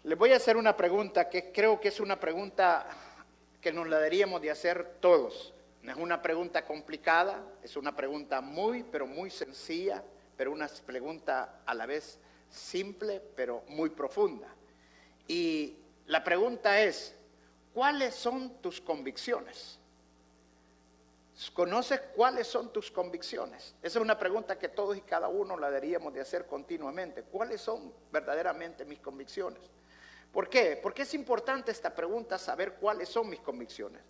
Les voy a hacer una pregunta que creo que es una pregunta que nos la deberíamos de hacer todos. No es una pregunta complicada, es una pregunta pero muy sencilla, pero una pregunta a la vez simple, pero muy profunda. Y la pregunta es, ¿cuáles son tus convicciones? ¿Conoces cuáles son tus convicciones? Esa es una pregunta que todos y cada uno la deberíamos de hacer continuamente. ¿Cuáles son verdaderamente mis convicciones? ¿Por qué? Porque es importante esta pregunta, saber cuáles son mis convicciones.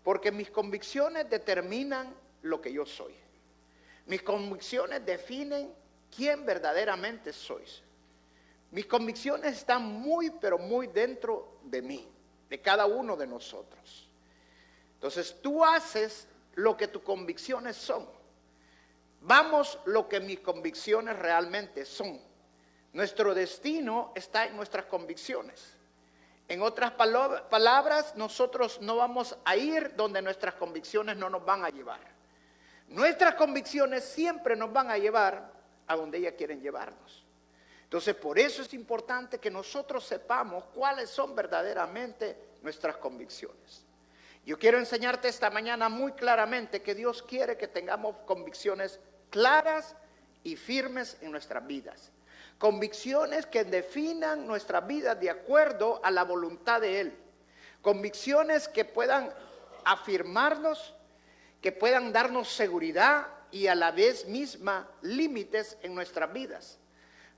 Porque mis convicciones determinan lo que yo soy. Mis convicciones definen quién verdaderamente sois. Mis convicciones están muy, pero muy dentro de mí, de cada uno de nosotros. Entonces tú haces lo que tus convicciones son. Vamos lo que mis convicciones realmente son. Nuestro destino está en nuestras convicciones. En otras palabras, nosotros no vamos a ir donde nuestras convicciones no nos van a llevar. Nuestras convicciones siempre nos van a llevar a donde ellas quieren llevarnos. Entonces, por eso es importante que nosotros sepamos cuáles son verdaderamente nuestras convicciones. Yo quiero enseñarte esta mañana muy claramente que Dios quiere que tengamos convicciones claras y firmes en nuestras vidas. Convicciones que definan nuestras vidas de acuerdo a la voluntad de Él. Convicciones que puedan afirmarnos, que puedan darnos seguridad y a la vez misma límites en nuestras vidas.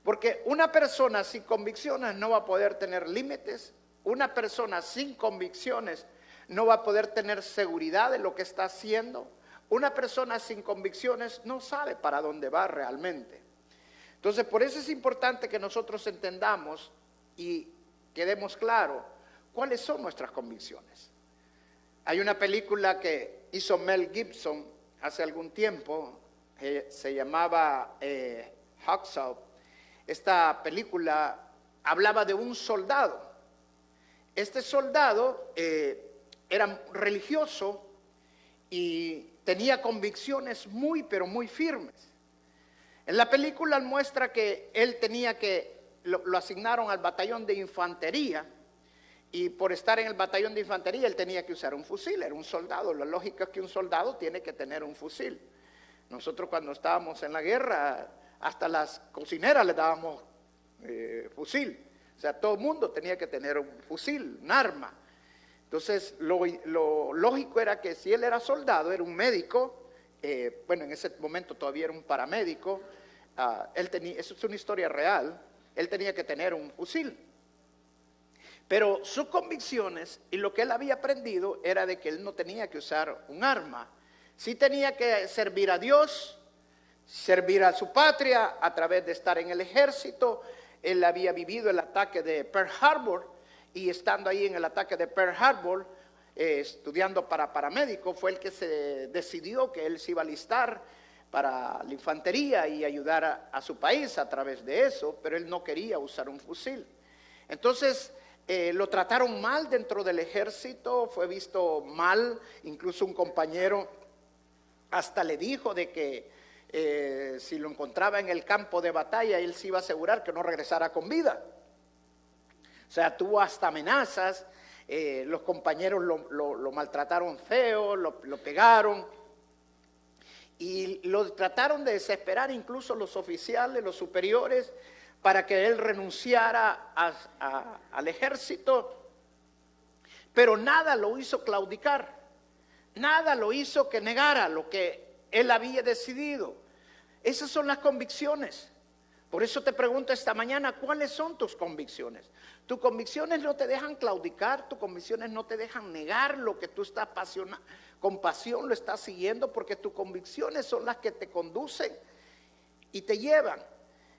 Porque una persona sin convicciones no va a poder tener límites. Una persona sin convicciones no va a poder tener seguridad de lo que está haciendo. Una persona sin convicciones no sabe para dónde va realmente. Entonces, por eso es importante que nosotros entendamos y quedemos claros cuáles son nuestras convicciones. Hay una película que hizo Mel Gibson hace algún tiempo, se llamaba Hacksaw. Esta película hablaba de un soldado. Este soldado era religioso y tenía convicciones muy, pero muy firmes. En la película muestra que él lo asignaron al batallón de infantería y por estar en el batallón de infantería él tenía que usar un fusil, era un soldado. La lógica es que un soldado tiene que tener un fusil. Nosotros cuando estábamos en la guerra, hasta las cocineras le dábamos fusil. O sea, todo el mundo tenía que tener un fusil, un arma. Entonces, lo lógico era que si él era soldado, era un médico, en ese momento todavía era un paramédico, eso es una historia real, él tenía que tener un fusil. Pero sus convicciones y lo que él había aprendido era de que él no tenía que usar un arma. Sí tenía que servir a Dios, servir a su patria a través de estar en el ejército. Él había vivido el ataque de Pearl Harbor y estando ahí en el ataque de Pearl Harbor, estudiando para paramédico, fue el que se decidió que él se iba a alistar para la infantería y ayudar a su país a través de eso, pero él no quería usar un fusil. Entonces lo trataron mal dentro del ejército, fue visto mal, incluso un compañero hasta le dijo de que si lo encontraba en el campo de batalla, él se iba a asegurar que no regresara con vida. O sea, tuvo hasta amenazas, los compañeros lo maltrataron feo, lo pegaron y lo trataron de desesperar, incluso los oficiales, los superiores, para que él renunciara al ejército, pero nada lo hizo claudicar, nada lo hizo que negara lo que él había decidido. Esas son las convicciones. Por eso te pregunto esta mañana, ¿cuáles son tus convicciones? Tus convicciones no te dejan claudicar, tus convicciones no te dejan negar lo que tú estás con pasión lo estás siguiendo, porque tus convicciones son las que te conducen y te llevan.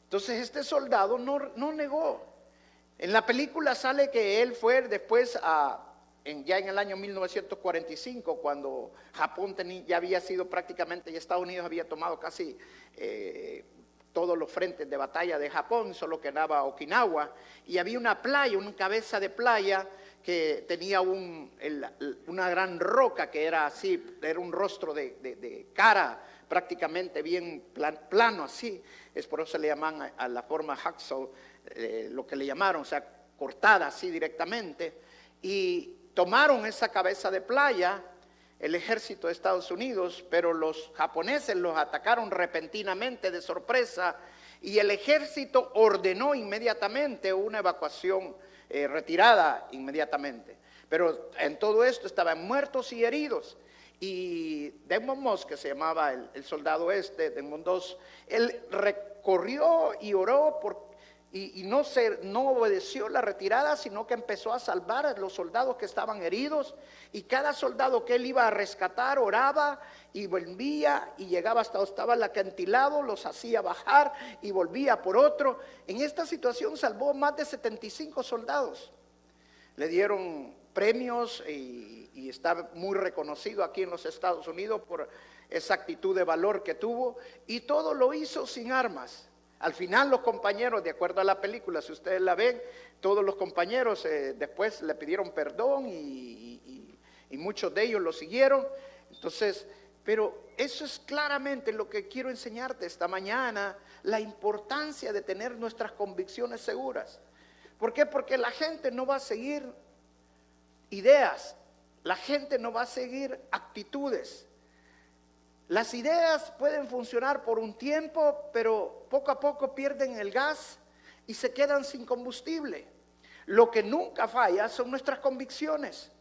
Entonces este soldado no negó. En la película sale que él fue después ya en el año 1945, cuando Japón ya había sido prácticamente, y Estados Unidos había tomado casi todos los frentes de batalla de Japón, solo quedaba Okinawa, y había una playa, una cabeza de playa que tenía una gran roca que era así, era un rostro de cara prácticamente bien plano así, es por eso le llaman a la forma Hacksaw, lo que le llamaron, o sea, cortada así directamente, y tomaron esa cabeza de playa, el ejército de Estados Unidos, pero los japoneses los atacaron repentinamente de sorpresa, y el ejército ordenó inmediatamente una evacuación, retirada inmediatamente. Pero en todo esto estaban muertos y heridos. Y Desmond Moss, que se llamaba el soldado Desmond II, él recorrió y oró y no obedeció la retirada, sino que empezó a salvar a los soldados que estaban heridos, y cada soldado que él iba a rescatar oraba y volvía y llegaba hasta donde estaba el acantilado, los hacía bajar y volvía por otro. En esta situación salvó más de 75 soldados. Le dieron premios y está muy reconocido aquí en los Estados Unidos por esa actitud de valor que tuvo, y todo lo hizo sin armas. Al final los compañeros, de acuerdo a la película, si ustedes la ven, todos los compañeros después le pidieron perdón y muchos de ellos lo siguieron. Entonces, pero eso es claramente lo que quiero enseñarte esta mañana, la importancia de tener nuestras convicciones seguras. ¿Por qué? Porque la gente no va a seguir ideas, la gente no va a seguir actitudes. Las ideas pueden funcionar por un tiempo, pero poco a poco pierden el gas y se quedan sin combustible. Lo que nunca falla son nuestras convicciones.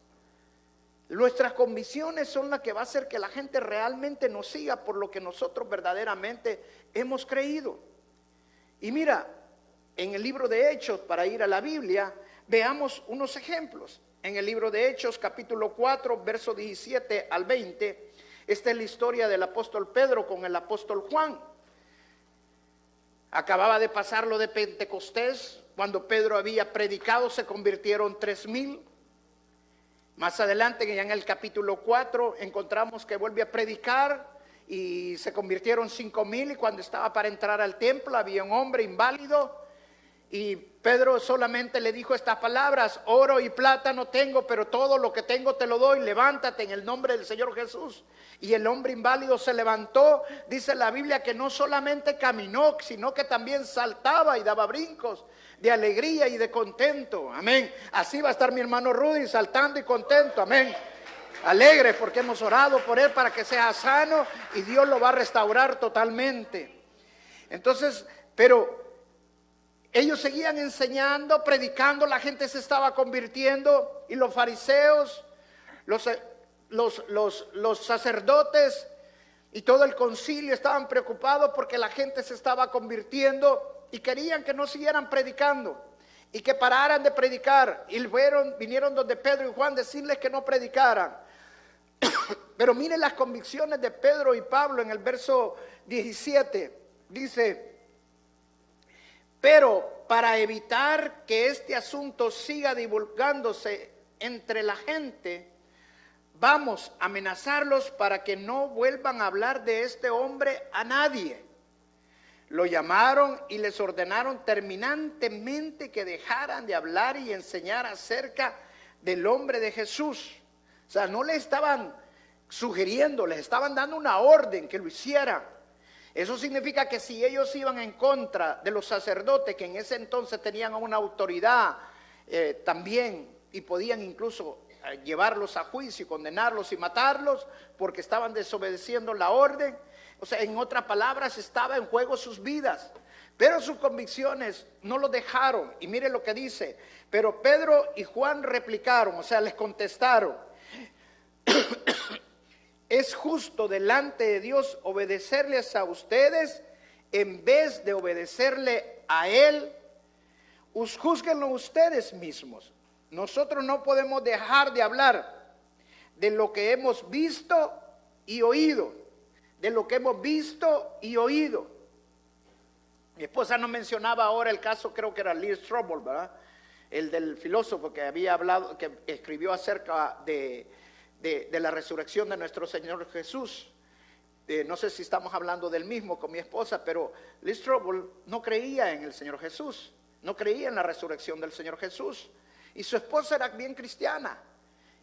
Nuestras convicciones son las que va a hacer que la gente realmente nos siga por lo que nosotros verdaderamente hemos creído. Y mira, en el libro de Hechos, para ir a la Biblia, veamos unos ejemplos. En el libro de Hechos, capítulo 4, verso 17 al 20, esta es la historia del apóstol Pedro con el apóstol Juan. Acababa de pasar lo de Pentecostés. Cuando Pedro había predicado, se convirtieron 3,000. Más adelante, ya en el capítulo 4, encontramos que vuelve a predicar y se convirtieron 5,000. Y cuando estaba para entrar al templo, había un hombre inválido. Y Pedro solamente le dijo estas palabras: oro y plata no tengo, pero todo lo que tengo te lo doy, levántate en el nombre del Señor Jesús. Y el hombre inválido se levantó. Dice la Biblia que no solamente caminó, sino que también saltaba y daba brincos de alegría y de contento. Amén. Así va a estar mi hermano Rudy, saltando y contento. Amén. Alegre porque hemos orado por él para que sea sano y Dios lo va a restaurar totalmente. Entonces, pero ellos seguían enseñando, predicando, la gente se estaba convirtiendo, y los fariseos, los sacerdotes y todo el concilio estaban preocupados porque la gente se estaba convirtiendo y querían que no siguieran predicando y que pararan de predicar. Y vinieron donde Pedro y Juan decirles que no predicaran. Pero miren las convicciones de Pedro y Pablo en el verso 17. Dice: pero para evitar que este asunto siga divulgándose entre la gente, vamos a amenazarlos para que no vuelvan a hablar de este hombre a nadie. Lo llamaron y les ordenaron terminantemente que dejaran de hablar y enseñar acerca del hombre de Jesús. O sea, no le estaban sugiriendo, les estaban dando una orden que lo hicieran. Eso significa que si ellos iban en contra de los sacerdotes, que en ese entonces tenían una autoridad también, y podían incluso llevarlos a juicio y condenarlos y matarlos porque estaban desobedeciendo la orden. O sea, en otras palabras, estaba en juego sus vidas. Pero sus convicciones no lo dejaron. Y mire lo que dice: pero Pedro y Juan replicaron, o sea, les contestaron: es justo delante de Dios obedecerles a ustedes en vez de obedecerle a Él. Júzguenlo ustedes mismos. Nosotros no podemos dejar de hablar de lo que hemos visto y oído. De lo que hemos visto y oído. Mi esposa no mencionaba ahora el caso, creo que era Lee Strobel, ¿verdad? El del filósofo que había hablado, que escribió acerca de la resurrección de nuestro Señor Jesús. No sé si estamos hablando del mismo con mi esposa, pero Lee Strobel no creía en el Señor Jesús, no creía en la resurrección del Señor Jesús, y su esposa era bien cristiana,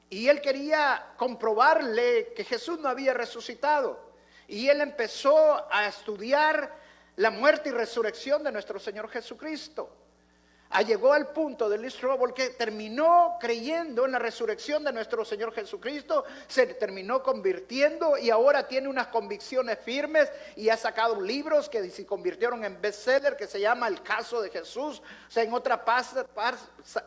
y él quería comprobarle que Jesús no había resucitado, y él empezó a estudiar la muerte y resurrección de nuestro Señor Jesucristo. Llegó al punto de Lee Strobel que terminó creyendo en la resurrección de nuestro Señor Jesucristo, se terminó convirtiendo y ahora tiene unas convicciones firmes y ha sacado libros que se convirtieron en bestseller que se llama El Caso de Jesús. O sea, en otra parte,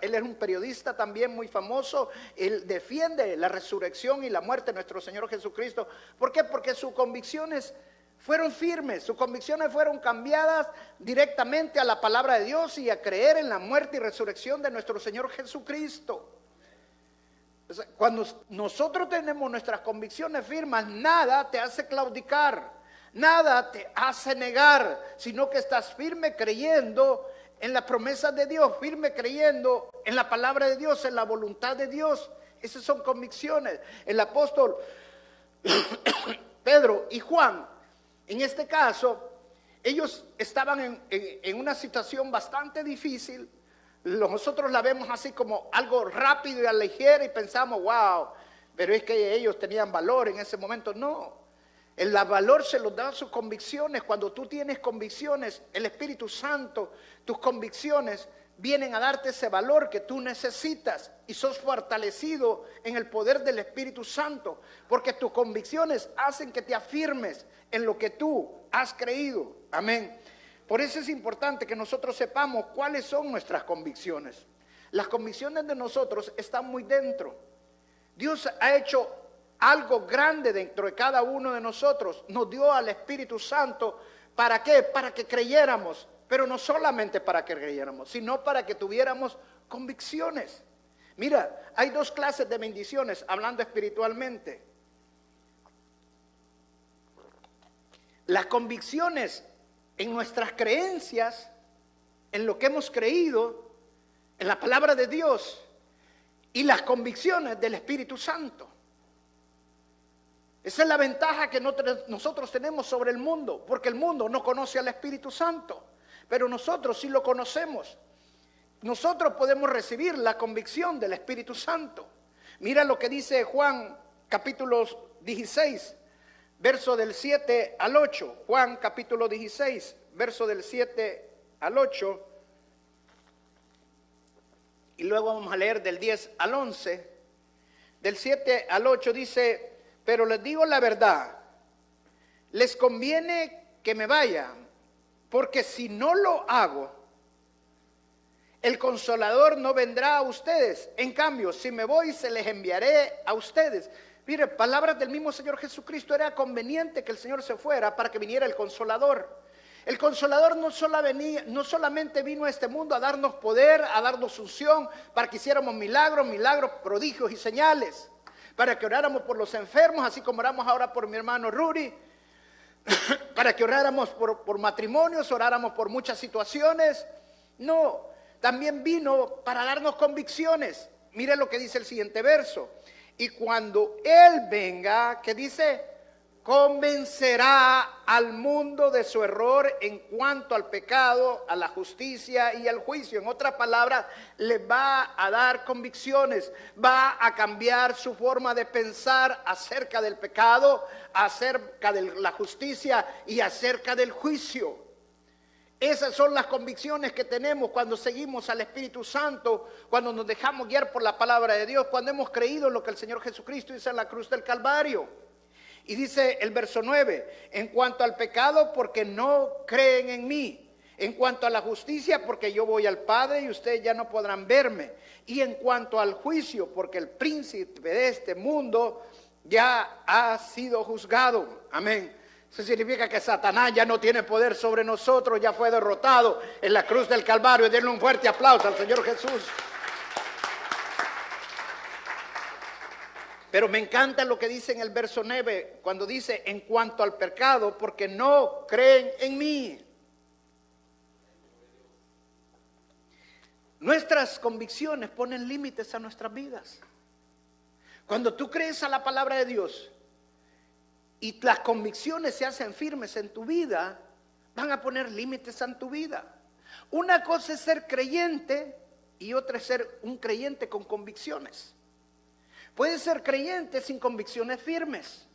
él es un periodista también muy famoso, él defiende la resurrección y la muerte de nuestro Señor Jesucristo. ¿Por qué? Porque sus convicciones fueron firmes, sus convicciones fueron cambiadas directamente a la palabra de Dios y a creer en la muerte y resurrección de nuestro Señor Jesucristo. Cuando nosotros tenemos nuestras convicciones firmes, nada te hace claudicar, nada te hace negar, sino que estás firme creyendo en las promesas de Dios, firme creyendo en la palabra de Dios, en la voluntad de Dios. Esas son convicciones. El apóstol Pedro y Juan, en este caso, ellos estaban en una situación bastante difícil. Nosotros la vemos así como algo rápido y a la ligera y pensamos, wow, pero es que ellos tenían valor en ese momento. No, el valor se los da sus convicciones. Cuando tú tienes convicciones, el Espíritu Santo, tus convicciones vienen a darte ese valor que tú necesitas y sos fortalecido en el poder del Espíritu Santo, porque tus convicciones hacen que te afirmes en lo que tú has creído. Amén. Por eso es importante que nosotros sepamos cuáles son nuestras convicciones. Las convicciones de nosotros están muy dentro. Dios ha hecho algo grande dentro de cada uno de nosotros. Nos dio al Espíritu Santo. ¿Para qué? Para que creyéramos. Pero no solamente para que creyéramos, sino para que tuviéramos convicciones. Mira, hay dos clases de bendiciones hablando espiritualmente. Las convicciones en nuestras creencias, en lo que hemos creído, en la palabra de Dios, y las convicciones del Espíritu Santo. Esa es la ventaja que nosotros tenemos sobre el mundo, porque el mundo no conoce al Espíritu Santo. Pero nosotros sí lo conocemos. Nosotros podemos recibir la convicción del Espíritu Santo. Mira lo que dice Juan capítulo 16, verso del 7 al 8. Juan capítulo 16, verso del 7 al 8. Y luego vamos a leer del 10 al 11. Del 7 al 8 dice, pero les digo la verdad, les conviene que me vaya, porque si no lo hago, el Consolador no vendrá a ustedes. En cambio, si me voy, se les enviaré a ustedes. Mire, palabras del mismo Señor Jesucristo. Era conveniente que el Señor se fuera para que viniera el Consolador. El Consolador no solamente vino a este mundo a darnos poder, a darnos unción, para que hiciéramos milagros, prodigios y señales, para que oráramos por los enfermos, así como oramos ahora por mi hermano Rudy, para que oráramos por matrimonios, oráramos por muchas situaciones. No, también vino para darnos convicciones. Mire lo que dice el siguiente verso. Y cuando Él venga, ¿qué dice? Convencerá al mundo de su error en cuanto al pecado, a la justicia y al juicio. En otras palabras, le va a dar convicciones, va a cambiar su forma de pensar acerca del pecado, acerca de la justicia y acerca del juicio. Esas son las convicciones que tenemos cuando seguimos al Espíritu Santo, cuando nos dejamos guiar por la palabra de Dios, cuando hemos creído en lo que el Señor Jesucristo hizo en la cruz del Calvario. Y dice el verso 9, en cuanto al pecado, porque no creen en mí. En cuanto a la justicia, porque yo voy al Padre y ustedes ya no podrán verme. Y en cuanto al juicio, porque el príncipe de este mundo ya ha sido juzgado. Amén. Eso significa que Satanás ya no tiene poder sobre nosotros, ya fue derrotado en la cruz del Calvario. Denle un fuerte aplauso al Señor Jesús. Pero me encanta lo que dice en el verso 9, cuando dice, en cuanto al pecado, porque no creen en mí. Nuestras convicciones ponen límites a nuestras vidas. Cuando tú crees a la palabra de Dios y las convicciones se hacen firmes en tu vida, van a poner límites en tu vida. Una cosa es ser creyente y otra es ser un creyente con convicciones. Puedes ser creyente sin convicciones firmes.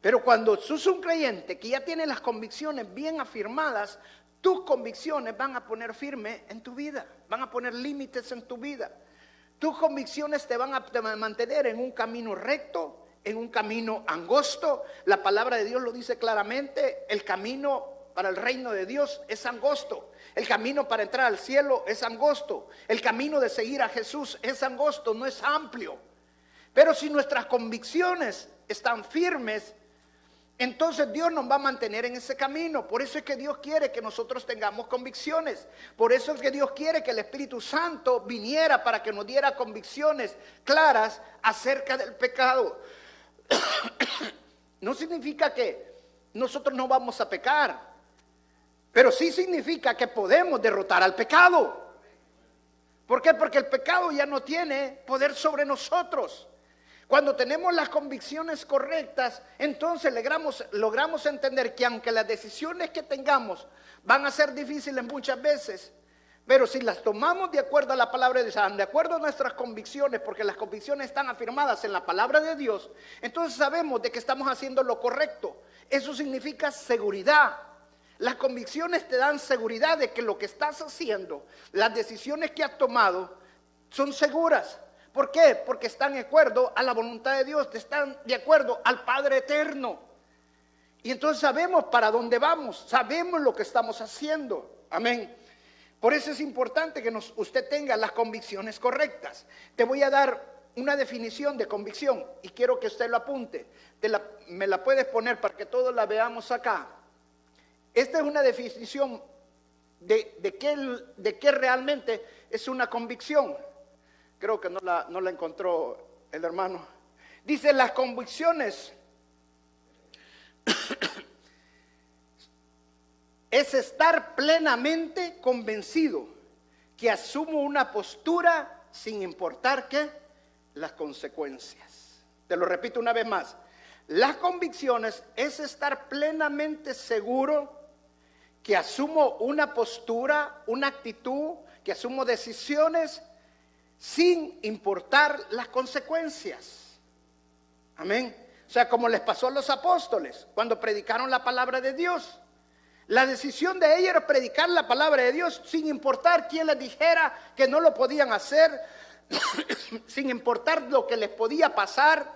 Pero cuando sos un creyente que ya tiene las convicciones bien afirmadas, tus convicciones van a poner firme en tu vida, van a poner límites en tu vida. Tus convicciones te van a mantener en un camino recto, en un camino angosto. La palabra de Dios lo dice claramente, el camino para el reino de Dios es angosto. El camino para entrar al cielo es angosto. El camino de seguir a Jesús es angosto, no es amplio. Pero si nuestras convicciones están firmes, entonces Dios nos va a mantener en ese camino. Por eso es que Dios quiere que nosotros tengamos convicciones. Por eso es que Dios quiere que el Espíritu Santo viniera para que nos diera convicciones claras acerca del pecado. No significa que nosotros no vamos a pecar, pero sí significa que podemos derrotar al pecado. ¿Por qué? Porque el pecado ya no tiene poder sobre nosotros. Cuando tenemos las convicciones correctas, entonces logramos entender que aunque las decisiones que tengamos van a ser difíciles muchas veces, pero si las tomamos de acuerdo a la palabra de Dios, de acuerdo a nuestras convicciones, porque las convicciones están afirmadas en la palabra de Dios, entonces sabemos de que estamos haciendo lo correcto. Eso significa seguridad. Las convicciones te dan seguridad de que lo que estás haciendo, las decisiones que has tomado, son seguras. ¿Por qué? Porque están de acuerdo a la voluntad de Dios, están de acuerdo al Padre eterno. Y entonces sabemos para dónde vamos, sabemos lo que estamos haciendo. Amén. Por eso es importante que usted tenga las convicciones correctas. Te voy a dar una definición de convicción y quiero que usted lo apunte. Me la puedes poner para que todos la veamos acá. Esta es una definición de qué realmente es una convicción. Creo que no la encontró el hermano. Dice, las convicciones es estar plenamente convencido que asumo una postura sin importar qué, las consecuencias. Te lo repito una vez más. Las convicciones es estar plenamente seguro que asumo una postura, una actitud, que asumo decisiones sin importar las consecuencias. Amén. O sea, como les pasó a los apóstoles cuando predicaron la palabra de Dios. La decisión de ellos era predicar la palabra de Dios sin importar quién les dijera que no lo podían hacer, sin importar lo que les podía pasar.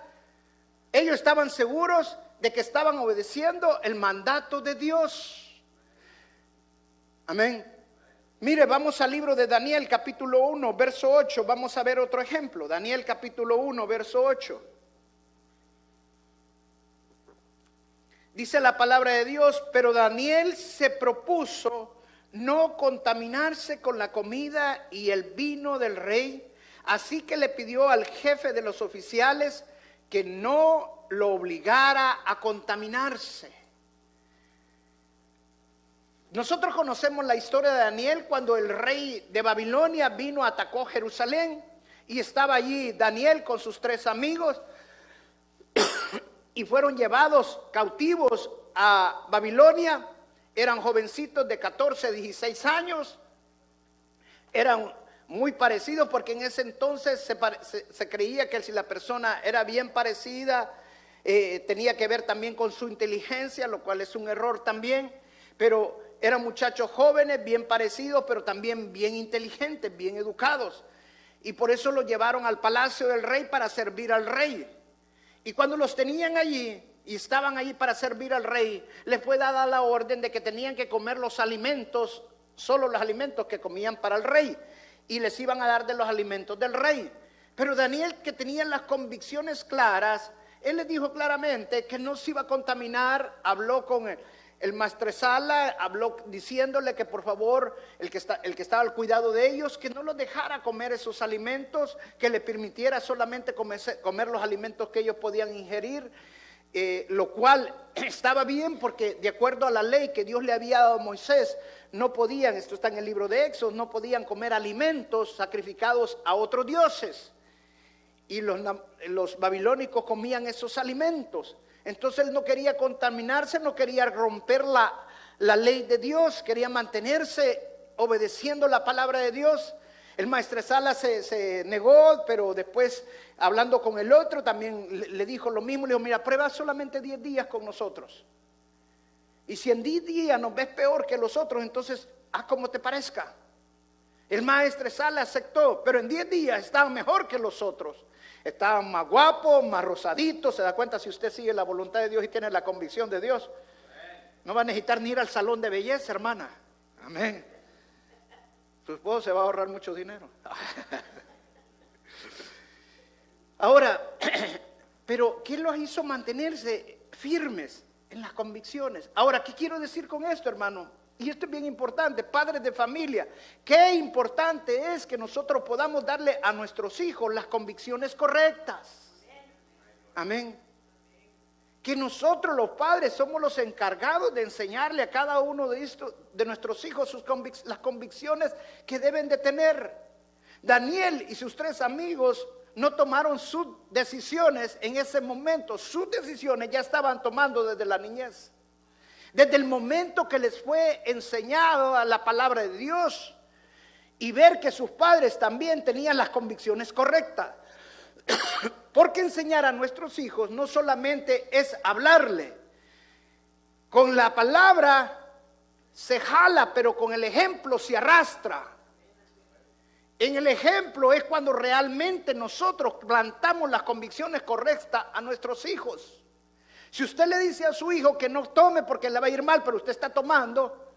Ellos estaban seguros de que estaban obedeciendo el mandato de Dios. Amén. Mire, vamos al libro de Daniel capítulo 1, verso 8. Vamos a ver otro ejemplo. Daniel capítulo 1, verso 8. Dice la palabra de Dios, pero Daniel se propuso no contaminarse con la comida y el vino del rey. Así que le pidió al jefe de los oficiales que no lo obligara a contaminarse. Nosotros conocemos la historia de Daniel cuando el rey de Babilonia vino, atacó Jerusalén y estaba allí Daniel con sus 3 amigos y fueron llevados cautivos a Babilonia. Eran jovencitos de 14, 16 años, eran muy parecidos porque en ese entonces se creía que si la persona era bien parecida, tenía que ver también con su inteligencia, lo cual es un error también, pero eran muchachos jóvenes, bien parecidos, pero también bien inteligentes, bien educados. Y por eso los llevaron al palacio del rey para servir al rey. Y cuando los tenían allí y estaban allí para servir al rey, les fue dada la orden de que tenían que comer los alimentos, solo los alimentos que comían para el rey. Y les iban a dar de los alimentos del rey. Pero Daniel, que tenía las convicciones claras, él les dijo claramente que no se iba a contaminar. Habló con el maestresala, habló diciéndole que por favor el que estaba al cuidado de ellos, que no los dejara comer esos alimentos, que le permitiera solamente comer los alimentos que ellos podían ingerir, lo cual estaba bien porque de acuerdo a la ley que Dios le había dado a Moisés, no podían, esto está en el libro de Éxodo, no podían comer alimentos sacrificados a otros dioses. Y los babilónicos comían esos alimentos. Entonces él no quería contaminarse, no quería romper la ley de Dios, quería mantenerse obedeciendo la palabra de Dios. El maestresala se negó, pero después hablando con el otro también le dijo lo mismo. Le dijo, mira, prueba solamente 10 días con nosotros. Y si en 10 días nos ves peor que los otros, entonces haz como te parezca. El maestresala aceptó, pero en 10 días estaban mejor que los otros. Estaban más guapos, más rosaditos. ¿Se da cuenta? Si usted sigue la voluntad de Dios y tiene la convicción de Dios, no va a necesitar ni ir al salón de belleza, hermana. Amén. Su esposo se va a ahorrar mucho dinero. Ahora, pero ¿qué los hizo mantenerse firmes en las convicciones? Ahora, ¿qué quiero decir con esto, hermano? Y esto es bien importante, padres de familia. Qué importante es que nosotros podamos darle a nuestros hijos las convicciones correctas. Amén. Que nosotros los padres somos los encargados de enseñarle a cada uno de nuestros hijos las convicciones que deben de tener. Daniel y sus 3 amigos no tomaron sus decisiones en ese momento. Sus decisiones ya estaban tomando desde la niñez. Desde el momento que les fue enseñado a la palabra de Dios y ver que sus padres también tenían las convicciones correctas. Porque enseñar a nuestros hijos no solamente es hablarle. Con la palabra se jala, pero con el ejemplo se arrastra. En el ejemplo es cuando realmente nosotros plantamos las convicciones correctas a nuestros hijos. Si usted le dice a su hijo que no tome porque le va a ir mal, pero usted está tomando,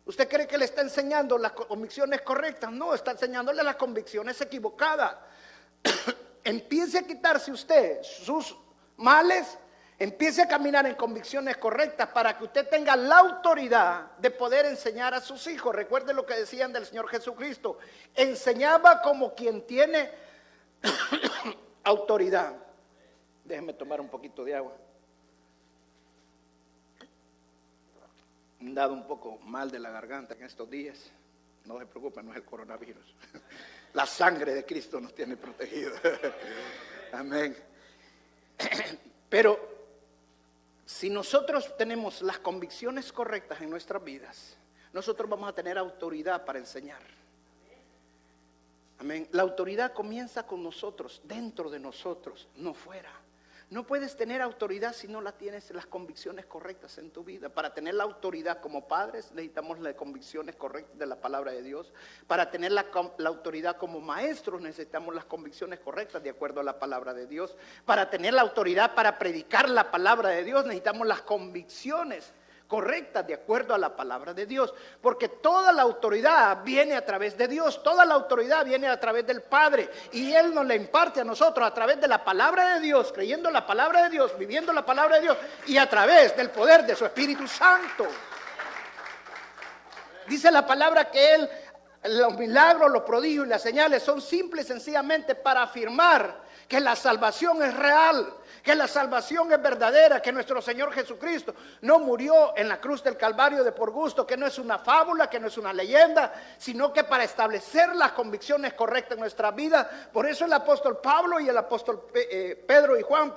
¿usted cree que le está enseñando las convicciones correctas? No, está enseñándole las convicciones equivocadas. Empiece a quitarse usted sus males, empiece a caminar en convicciones correctas para que usted tenga la autoridad de poder enseñar a sus hijos. Recuerde lo que decían del Señor Jesucristo. Enseñaba como quien tiene autoridad. Déjenme tomar un poquito de agua. Me han dado un poco mal de la garganta en estos días. No se preocupen, no es el coronavirus. La sangre de Cristo nos tiene protegidos. Amén. Pero si nosotros tenemos las convicciones correctas en nuestras vidas, nosotros vamos a tener autoridad para enseñar. Amén. La autoridad comienza con nosotros, dentro de nosotros, no fuera. No puedes tener autoridad si no la tienes las convicciones correctas en tu vida. Para tener la autoridad como padres necesitamos las convicciones correctas de la palabra de Dios. Para tener la autoridad como maestros necesitamos las convicciones correctas de acuerdo a la palabra de Dios. Para tener la autoridad para predicar la palabra de Dios necesitamos las convicciones correctas de acuerdo a la palabra de Dios, porque toda la autoridad viene a través de Dios, toda la autoridad viene a través del Padre y Él nos la imparte a nosotros a través de la palabra de Dios, creyendo la palabra de Dios, viviendo la palabra de Dios y a través del poder de su Espíritu Santo. Dice la palabra que Él, los milagros, los prodigios y las señales son simples y sencillamente para afirmar que la salvación es real, que la salvación es verdadera, que nuestro Señor Jesucristo no murió en la cruz del Calvario de por gusto, que no es una fábula, que no es una leyenda, sino que para establecer las convicciones correctas en nuestra vida. Por eso el apóstol Pablo y el apóstol Pedro y Juan,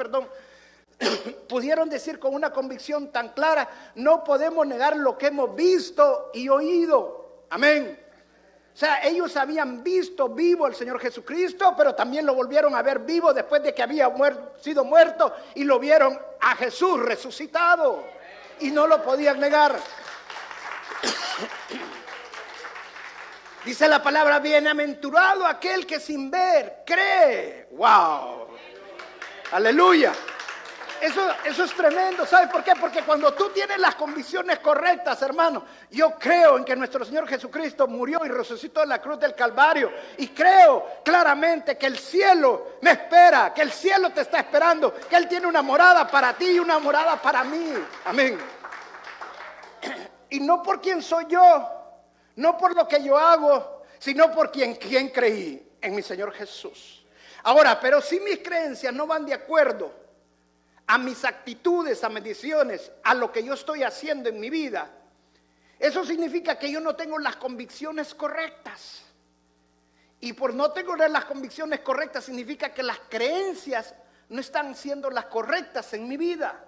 pudieron decir con una convicción tan clara: no podemos negar lo que hemos visto y oído. Amén. O sea, ellos habían visto vivo al Señor Jesucristo, pero también lo volvieron a ver vivo después de que había sido muerto, y lo vieron a Jesús resucitado y no lo podían negar. Dice la palabra: bienaventurado aquel que sin ver cree. ¡Wow! ¡Aleluya! Eso es tremendo. ¿Sabe por qué? Porque cuando tú tienes las convicciones correctas, hermano, yo creo en que nuestro Señor Jesucristo murió y resucitó en la cruz del Calvario, y creo claramente que el cielo me espera, que el cielo te está esperando, que Él tiene una morada para ti y una morada para mí. Amén. Y no por quién soy yo, no por lo que yo hago, sino por quien creí en mi Señor Jesús. Ahora, pero si mis creencias no van de acuerdo a mis actitudes, a mis decisiones, a lo que yo estoy haciendo en mi vida, eso significa que yo no tengo las convicciones correctas. Y por no tener las convicciones correctas significa que las creencias no están siendo las correctas en mi vida.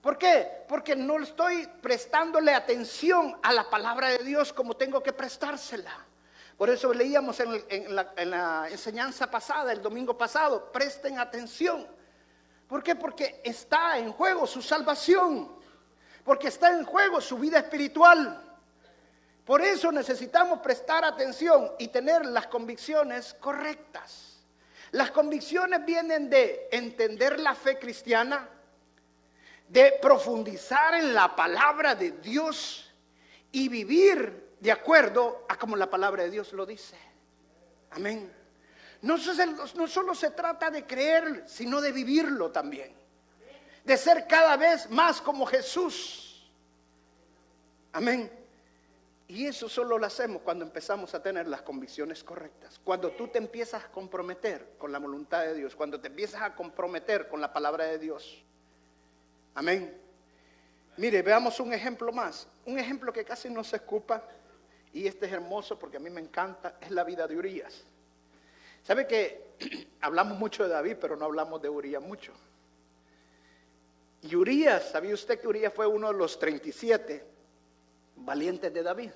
¿Por qué? Porque no estoy prestándole atención a la palabra de Dios como tengo que prestársela. Por eso leíamos en la enseñanza pasada, el domingo pasado: presten atención. ¿Por qué? Porque está en juego su salvación. porque está en juego su vida espiritual. Por eso necesitamos prestar atención y tener las convicciones correctas. Las convicciones vienen de entender la fe cristiana, de profundizar en la palabra de Dios y vivir de acuerdo a como la palabra de Dios lo dice. Amén. No solo se trata de creer, sino de vivirlo también. De ser cada vez más como Jesús. Amén. Y eso solo lo hacemos cuando empezamos a tener las convicciones correctas. Cuando tú te empiezas a comprometer con la voluntad de Dios. Cuando te empiezas a comprometer con la palabra de Dios. Amén. Mire, veamos un ejemplo más. Un ejemplo que casi no se ocupa. Y este es hermoso porque a mí me encanta. Es la vida de Urías. ¿Sabe que hablamos mucho de David, pero no hablamos de Urías mucho? Y Urías, ¿sabía usted que Urías fue uno de los 37 valientes de David?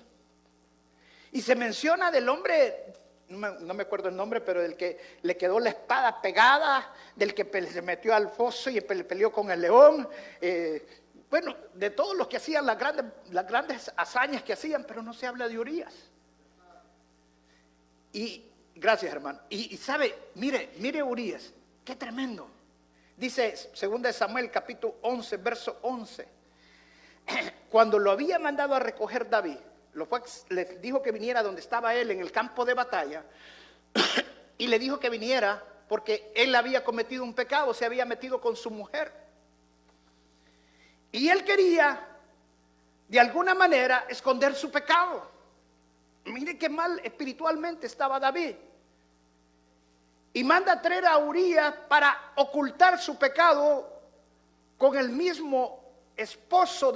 Y se menciona del hombre, no me acuerdo el nombre, pero del que le quedó la espada pegada, del que se metió al foso y peleó con el león. Bueno, de todos los que hacían las grandes hazañas que hacían, pero no se habla de Urías. Y gracias, hermano. Y sabe, mire Urías, qué tremendo. Dice 2 Samuel capítulo 11, verso 11. Cuando lo había mandado a recoger David, le dijo que viniera donde estaba él en el campo de batalla. Y le dijo que viniera porque él había cometido un pecado, se había metido con su mujer. Y él quería, de alguna manera, esconder su pecado. Mire qué mal espiritualmente estaba David. Y manda a traer a Urías para ocultar su pecado con el mismo esposo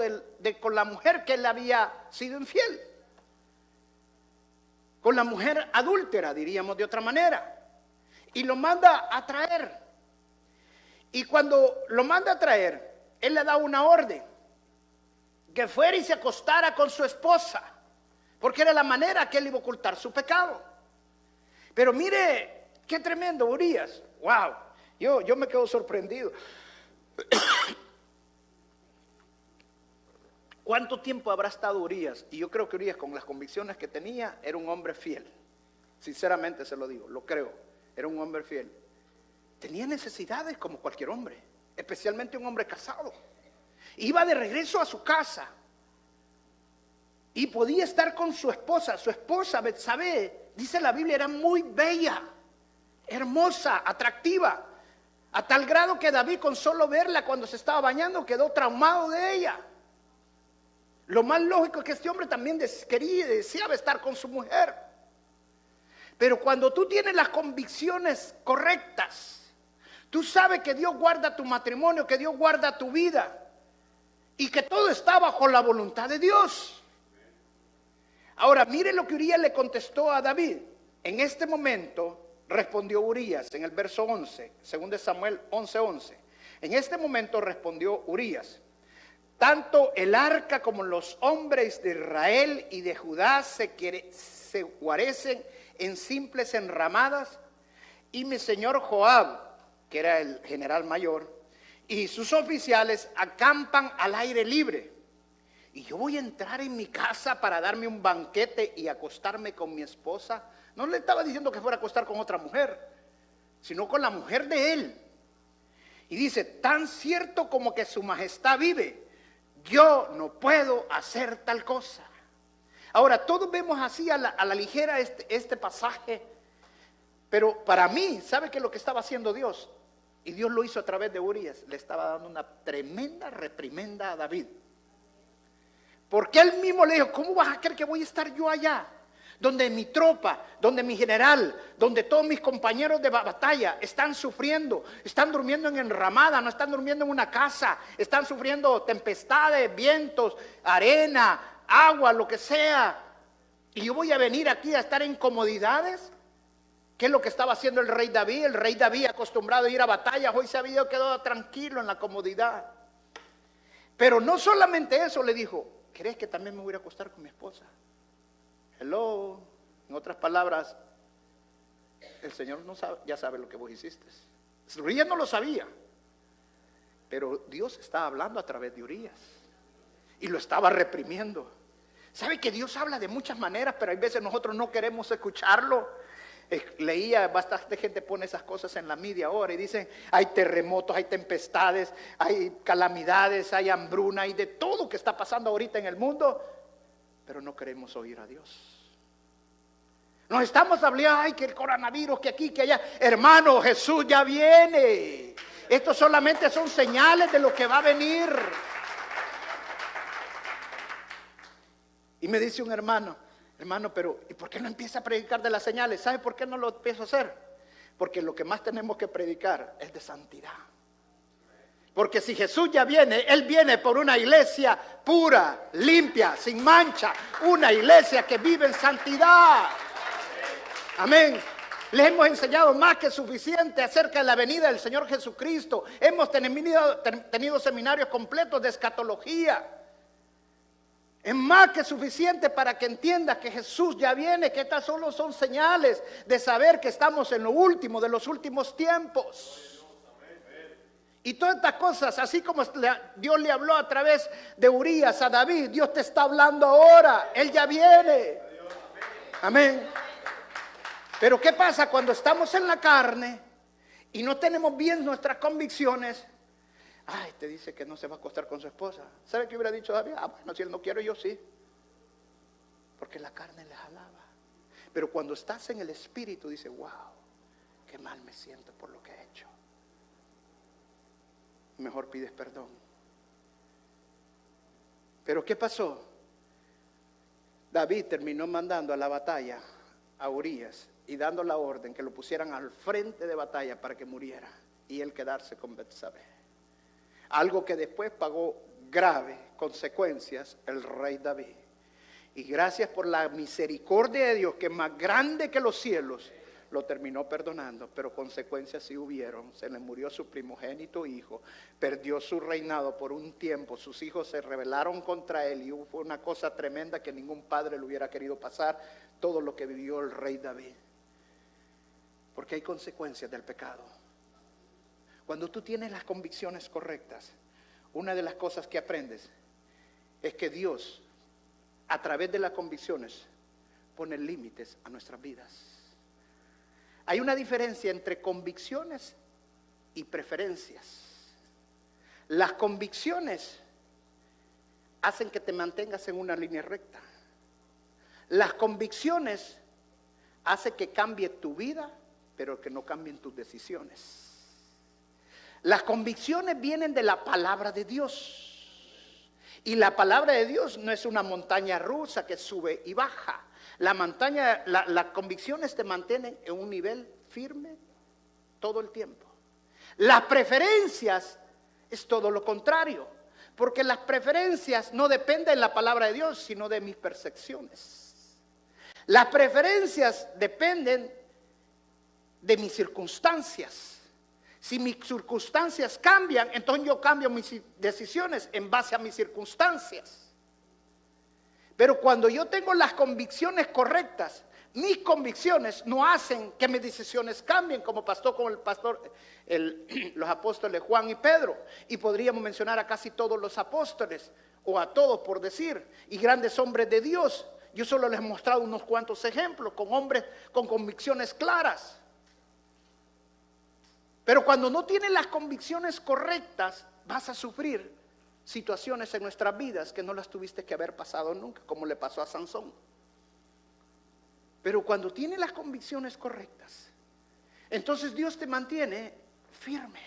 con la mujer que él había sido infiel. Con la mujer adúltera, diríamos de otra manera. Y lo manda a traer. Y cuando lo manda a traer, él le da una orden. Que fuera y se acostara con su esposa. Porque era la manera que él iba a ocultar su pecado. Pero mire, qué tremendo, Urías. Wow, yo me quedo sorprendido. ¿Cuánto tiempo habrá estado Urías? Y yo creo que Urías, con las convicciones que tenía, era un hombre fiel. Sinceramente se lo digo, lo creo. Era un hombre fiel. Tenía necesidades como cualquier hombre, especialmente un hombre casado. Iba de regreso a su casa y podía estar con su esposa. Su esposa, Betsabé, dice la Biblia, era muy bella, hermosa, atractiva, a tal grado que David, con solo verla cuando se estaba bañando, quedó traumado de ella. Lo más lógico es que este hombre también quería y deseaba estar con su mujer. Pero cuando tú tienes las convicciones correctas, tú sabes que Dios guarda tu matrimonio, que Dios guarda tu vida y que todo está bajo la voluntad de Dios. Ahora, mire lo que Urías le contestó a David. En este momento respondió Urías, en el verso 11, 2 Samuel 11:11. En este momento respondió Urías: tanto el arca como los hombres de Israel y de Judá se guarecen en simples enramadas, y mi señor Joab, que era el general mayor, y sus oficiales acampan al aire libre. Y yo voy a entrar en mi casa para darme un banquete y acostarme con mi esposa. No le estaba diciendo que fuera a acostar con otra mujer, sino con la mujer de él. Y dice: tan cierto como que su majestad vive, yo no puedo hacer tal cosa. Ahora, todos vemos así a la ligera este pasaje, pero para mí, ¿sabe qué es lo que estaba haciendo Dios? Y Dios lo hizo a través de Urías. Le estaba dando una tremenda reprimenda a David. Porque él mismo le dijo: ¿cómo vas a creer que voy a estar yo allá? Donde mi tropa, donde mi general, donde todos mis compañeros de batalla están sufriendo, están durmiendo en enramada, no están durmiendo en una casa, están sufriendo tempestades, vientos, arena, agua, lo que sea. Y yo voy a venir aquí a estar en comodidades. ¿Qué es lo que estaba haciendo el rey David? El rey David, acostumbrado a ir a batallas, hoy se había quedado tranquilo en la comodidad. Pero no solamente eso, le dijo: ¿crees que también me voy a ir a acostar con mi esposa? Hello. En otras palabras, el Señor no sabe, ya sabe lo que vos hiciste. Urías no lo sabía, pero Dios estaba hablando a través de Urías. y lo estaba reprimiendo. ¿Sabe que Dios habla de muchas maneras, pero hay veces nosotros no queremos escucharlo? Leía, bastante gente pone esas cosas en la media ahora y dicen, hay terremotos, hay tempestades, hay calamidades, hay hambruna, hay de todo que está pasando ahorita en el mundo, pero no queremos oír a Dios. Nos estamos hablando, ay, que el coronavirus, que aquí, que allá. Hermano, Jesús ya viene. Estos solamente son señales de lo que va a venir. Y me dice un hermano, pero ¿y por qué no empieza a predicar de las señales? ¿Sabe por qué no lo empiezo a hacer? Porque lo que más tenemos que predicar es de santidad. Porque si Jesús ya viene, Él viene por una iglesia pura, limpia, sin mancha. Una iglesia que vive en santidad. Amén. Les hemos enseñado más que suficiente acerca de la venida del Señor Jesucristo. Hemos tenido seminarios completos de escatología. Es más que suficiente para que entiendas que Jesús ya viene, que estas solo son señales de saber que estamos en lo último de los últimos tiempos. Y todas estas cosas, así como Dios le habló a través de Urías a David, Dios te está hablando ahora. Él ya viene. Amén. Pero ¿qué pasa cuando estamos en la carne y no tenemos bien nuestras convicciones? Ay, te dice que no se va a acostar con su esposa. ¿Sabe qué hubiera dicho David? Bueno, si él no quiere, yo sí. Porque la carne le jalaba. Pero cuando estás en el espíritu, dice, wow, qué mal me siento por lo que he hecho. Mejor pides perdón. Pero ¿qué pasó? David terminó mandando a la batalla a Urías y dando la orden que lo pusieran al frente de batalla para que muriera y él quedarse con Betsabé. Algo que después pagó graves consecuencias el rey David. Y gracias por la misericordia de Dios, que es más grande que los cielos, lo terminó perdonando, pero consecuencias sí hubieron. Se le murió su primogénito hijo, perdió su reinado por un tiempo, sus hijos se rebelaron contra él y fue una cosa tremenda que ningún padre le hubiera querido pasar, todo lo que vivió el rey David. Porque hay consecuencias del pecado. Cuando tú tienes las convicciones correctas, una de las cosas que aprendes es que Dios, a través de las convicciones, pone límites a nuestras vidas. Hay una diferencia entre convicciones y preferencias. Las convicciones hacen que te mantengas en una línea recta. Las convicciones hacen que cambie tu vida, pero que no cambien tus decisiones. Las convicciones vienen de la palabra de Dios. Y la palabra de Dios no es una montaña rusa que sube y baja. Las convicciones te mantienen en un nivel firme todo el tiempo. Las preferencias es todo lo contrario. Porque las preferencias no dependen de la palabra de Dios, sino de mis percepciones. Las preferencias dependen de mis circunstancias. Si mis circunstancias cambian, entonces yo cambio mis decisiones en base a mis circunstancias. Pero cuando yo tengo las convicciones correctas, mis convicciones no hacen que mis decisiones cambien, como pasó con los apóstoles Juan y Pedro. Y podríamos mencionar a casi todos los apóstoles, o a todos por decir, y grandes hombres de Dios. Yo solo les he mostrado unos cuantos ejemplos con hombres con convicciones claras. Pero cuando no tienes las convicciones correctas, vas a sufrir situaciones en nuestras vidas que no las tuviste que haber pasado nunca, como le pasó a Sansón. Pero cuando tienes las convicciones correctas, entonces Dios te mantiene firme.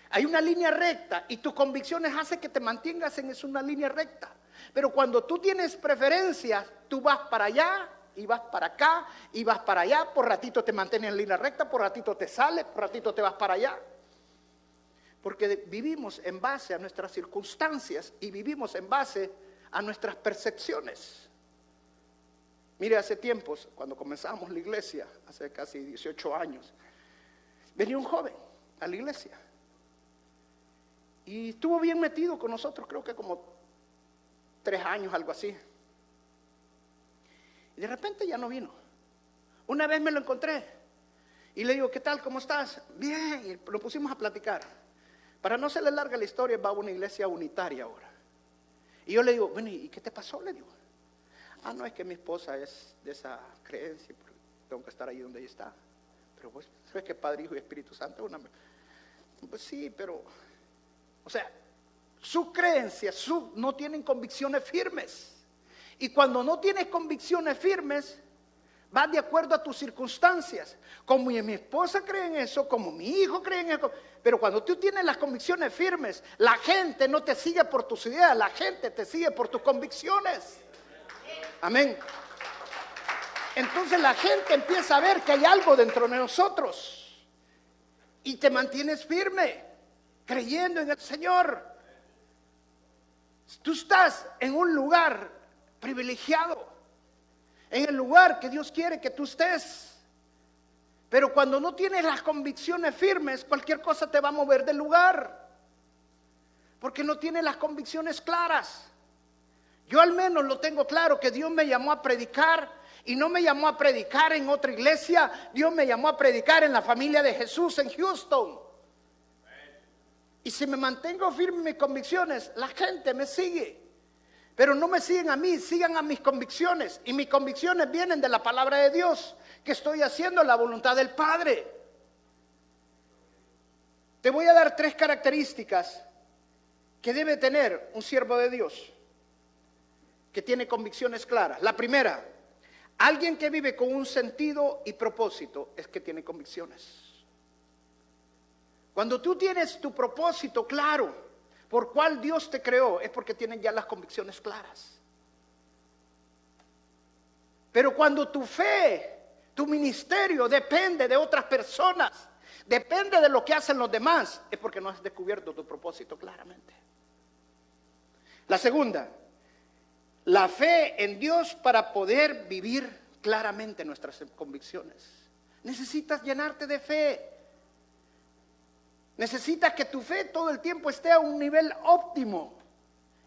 Hay una línea recta y tus convicciones hacen que te mantengas en una línea recta. Pero cuando tú tienes preferencias, tú vas para allá y vas para acá y vas para allá. Por ratito te mantienes en línea recta, por ratito te sales, por ratito te vas para allá. Porque vivimos en base a nuestras circunstancias y vivimos en base a nuestras percepciones. Mire, hace tiempos, cuando comenzamos la iglesia, hace casi 18 años, venía un joven a la iglesia. Y estuvo bien metido con nosotros, creo que como 3 años, algo así. Y de repente ya no vino. Una vez me lo encontré y le digo, ¿qué tal? ¿Cómo estás? Bien, y lo pusimos a platicar. Para no hacerle larga la historia, va a una iglesia unitaria ahora. Y yo le digo, bueno, ¿y qué te pasó? Le digo, no, es que mi esposa es de esa creencia, tengo que estar ahí donde ella está. Pero vos sabes que Padre, Hijo y Espíritu Santo es una... Pues sí, pero, o sea, su creencia, no tienen convicciones firmes. Y cuando no tienes convicciones firmes, vas de acuerdo a tus circunstancias. Como mi esposa cree en eso, como mi hijo cree en eso. Pero cuando tú tienes las convicciones firmes, la gente no te sigue por tus ideas, la gente te sigue por tus convicciones. Amén. Entonces la gente empieza a ver que hay algo dentro de nosotros y te mantienes firme, creyendo en el Señor. Tú estás en un lugar privilegiado, en el lugar que Dios quiere que tú estés. Pero cuando no tienes las convicciones firmes, cualquier cosa te va a mover del lugar, porque no tienes las convicciones claras. Yo al menos lo tengo claro, que Dios me llamó a predicar, y no me llamó a predicar en otra iglesia. Dios me llamó a predicar en la familia de Jesús en Houston. Y si me mantengo firme en mis convicciones, la gente me sigue. Pero no me siguen a mí, sigan a mis convicciones. Y mis convicciones vienen de la palabra de Dios, que estoy haciendo la voluntad del Padre. Te voy a dar 3 características que debe tener un siervo de Dios, que tiene convicciones claras. La primera, alguien que vive con un sentido y propósito es que tiene convicciones. Cuando tú tienes tu propósito claro, por cuál Dios te creó, es porque tienes ya las convicciones claras. Pero cuando tu fe, tu ministerio depende de otras personas, depende de lo que hacen los demás, es porque no has descubierto tu propósito claramente. La segunda, la fe en Dios para poder vivir claramente nuestras convicciones. Necesitas llenarte de fe. Necesitas que tu fe todo el tiempo esté a un nivel óptimo.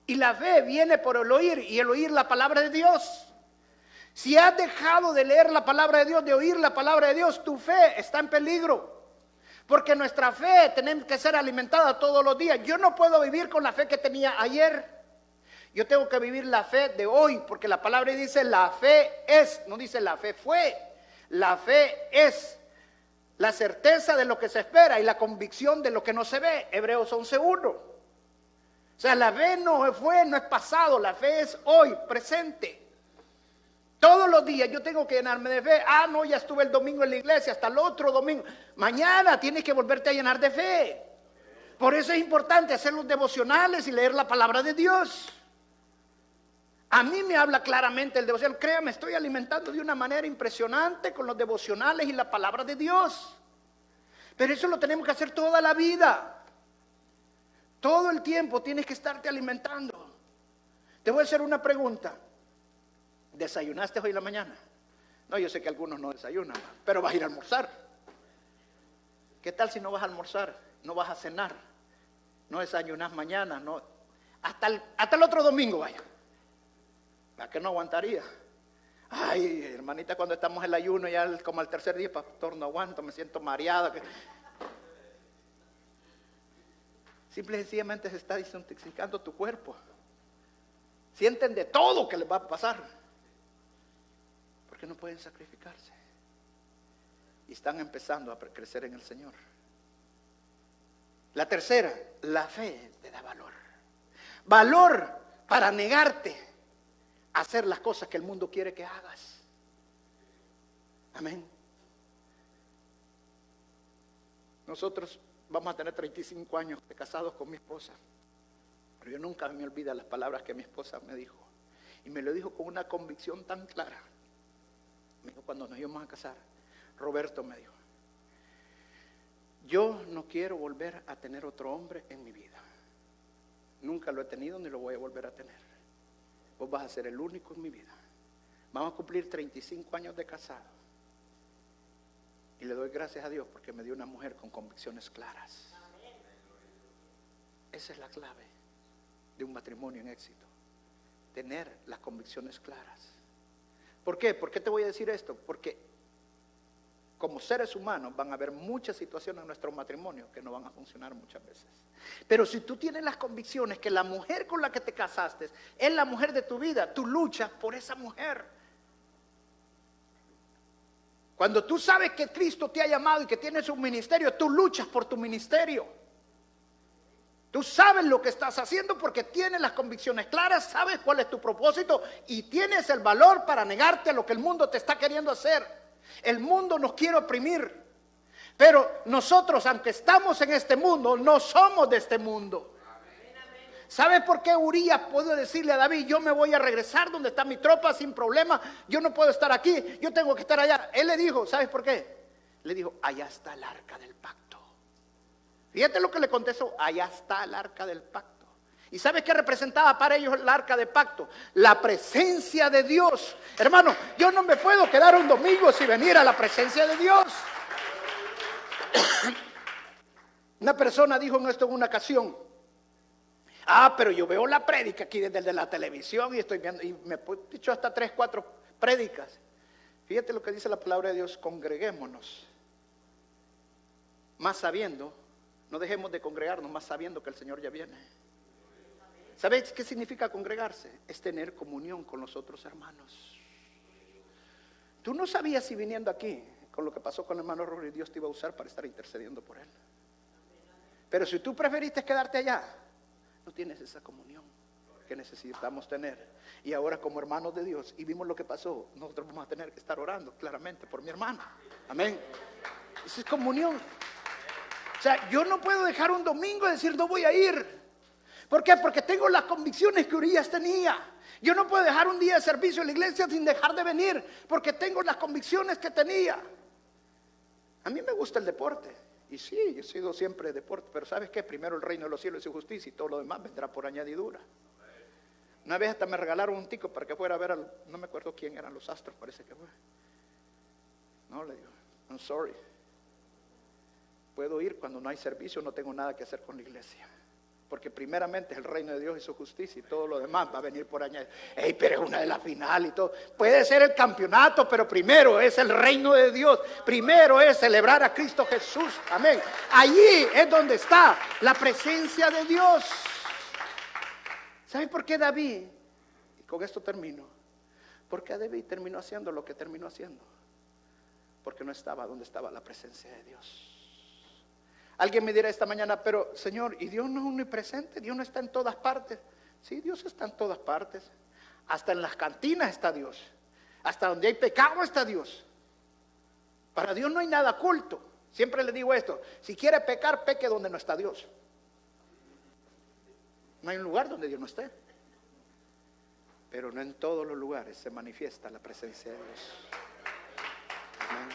Y la fe viene por el oír, y el oír la palabra de Dios. Si has dejado de leer la palabra de Dios, de oír la palabra de Dios, tu fe está en peligro. Porque nuestra fe tenemos que ser alimentada todos los días. Yo no puedo vivir con la fe que tenía ayer. Yo tengo que vivir la fe de hoy, porque la palabra dice la fe es, no dice la fe fue. La fe es la certeza de lo que se espera y la convicción de lo que no se ve. Hebreos 11:1. O sea, la fe no fue, no es pasado, la fe es hoy, presente. Todos los días yo tengo que llenarme de fe. No, ya estuve el domingo en la iglesia, hasta el otro domingo. Mañana tienes que volverte a llenar de fe. Por eso es importante hacer los devocionales y leer la palabra de Dios. A mí me habla claramente el devocional. Créame, estoy alimentando de una manera impresionante con los devocionales y la palabra de Dios. Pero eso lo tenemos que hacer toda la vida. Todo el tiempo tienes que estarte alimentando. Te voy a hacer una pregunta. ¿Desayunaste hoy en la mañana? No, yo sé que algunos no desayunan, pero vas a ir a almorzar. ¿Qué tal si no vas a almorzar? No vas a cenar. No desayunas mañana. No. Hasta el otro domingo vaya. ¿A qué no aguantaría? Ay, hermanita, cuando estamos en el ayuno, ya como al tercer día, pastor, no aguanto, me siento mareada. Simple y sencillamente se está desintoxicando tu cuerpo. Sienten de todo que les va a pasar. Porque no pueden sacrificarse. Y están empezando a crecer en el Señor. La tercera, la fe te da valor. Valor para negarte a hacer las cosas que el mundo quiere que hagas. Amén. Nosotros vamos a tener 35 años de casados con mi esposa. Pero yo nunca me olvido las palabras que mi esposa me dijo. Y me lo dijo con una convicción tan clara. Me dijo cuando nos íbamos a casar, Roberto me dijo, yo no quiero volver a tener otro hombre en mi vida. Nunca lo he tenido ni lo voy a volver a tener. Vos vas a ser el único en mi vida. Vamos a cumplir 35 años de casado. Y le doy gracias a Dios porque me dio una mujer con convicciones claras. Esa es la clave de un matrimonio en éxito. Tener las convicciones claras. ¿Por qué? ¿Por qué te voy a decir esto? Porque como seres humanos van a haber muchas situaciones en nuestro matrimonio que no van a funcionar muchas veces. Pero si tú tienes las convicciones que la mujer con la que te casaste es la mujer de tu vida, tú luchas por esa mujer. Cuando tú sabes que Cristo te ha llamado y que tienes un ministerio, tú luchas por tu ministerio. Tú sabes lo que estás haciendo porque tienes las convicciones claras, sabes cuál es tu propósito y tienes el valor para negarte a lo que el mundo te está queriendo hacer. El mundo nos quiere oprimir, pero nosotros, aunque estamos en este mundo, no somos de este mundo. ¿Sabe por qué Urías pudo decirle a David, yo me voy a regresar donde está mi tropa sin problema, yo no puedo estar aquí, yo tengo que estar allá? Él le dijo, ¿sabes por qué? Le dijo, allá está el arca del pacto. Fíjate lo que le contestó, allá está el arca del pacto. ¿Y sabes qué representaba para ellos el arca de pacto? La presencia de Dios. Hermano, yo no me puedo quedar un domingo sin venir a la presencia de Dios. Una persona dijo en esto en una ocasión, pero yo veo la prédica aquí desde la televisión y estoy viendo, y me he dicho hasta 3, 4 prédicas. Fíjate lo que dice la palabra de Dios, congreguémonos, más sabiendo, no dejemos de congregarnos, más sabiendo que el Señor ya viene. ¿Sabéis qué significa congregarse? Es tener comunión con los otros hermanos. Tú no sabías si viniendo aquí, con lo que pasó con el hermano Rory, Dios te iba a usar para estar intercediendo por él. Pero si tú preferiste quedarte allá, no tienes esa comunión que necesitamos tener. Y ahora como hermanos de Dios, y vimos lo que pasó, nosotros vamos a tener que estar orando claramente por mi hermano. Amén. Esa es comunión. O sea, yo no puedo dejar un domingo y decir no voy a ir. ¿Por qué? Porque tengo las convicciones que Urías tenía. Yo no puedo dejar un día de servicio en la iglesia sin dejar de venir, porque tengo las convicciones que tenía. A mí me gusta el deporte, y sí, he sido siempre deporte, pero ¿sabes qué? Primero el reino de los cielos y su justicia, y todo lo demás vendrá por añadidura. Una vez hasta me regalaron un tico para que fuera a ver, no me acuerdo quién eran los Astros, parece que fue. No, le digo, I'm sorry. Puedo ir cuando no hay servicio, no tengo nada que hacer con la iglesia. Porque primeramente es el reino de Dios y su justicia, y todo lo demás va a venir por añadir. Pero es una de las finales y todo. Puede ser el campeonato, pero primero es el reino de Dios. Primero es celebrar a Cristo Jesús. Amén. Allí es donde está la presencia de Dios. ¿Sabe por qué David? Y con esto termino. ¿Por qué David terminó haciendo lo que terminó haciendo? Porque no estaba donde estaba la presencia de Dios. Alguien me dirá esta mañana, pero Señor, ¿y Dios no es omnipresente? ¿Dios no está en todas partes? Sí, Dios está en todas partes. Hasta en las cantinas está Dios. Hasta donde hay pecado está Dios. Para Dios no hay nada oculto. Siempre le digo esto, si quiere pecar, peque donde no está Dios. No hay un lugar donde Dios no esté. Pero no en todos los lugares se manifiesta la presencia de Dios. Amén.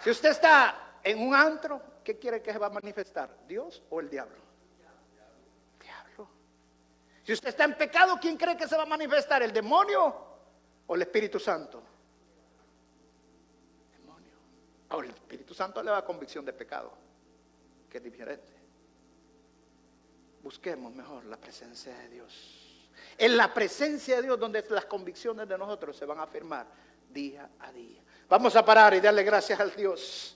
Si usted está en un antro, ¿qué quiere que se va a manifestar? ¿Dios o el diablo? Diablo. Si usted está en pecado, ¿quién cree que se va a manifestar? ¿El demonio o el Espíritu Santo? Demonio. O el Espíritu Santo le da convicción de pecado, que es diferente. Busquemos mejor la presencia de Dios. En la presencia de Dios, donde las convicciones de nosotros se van a afirmar día a día. Vamos a parar y darle gracias al Dios.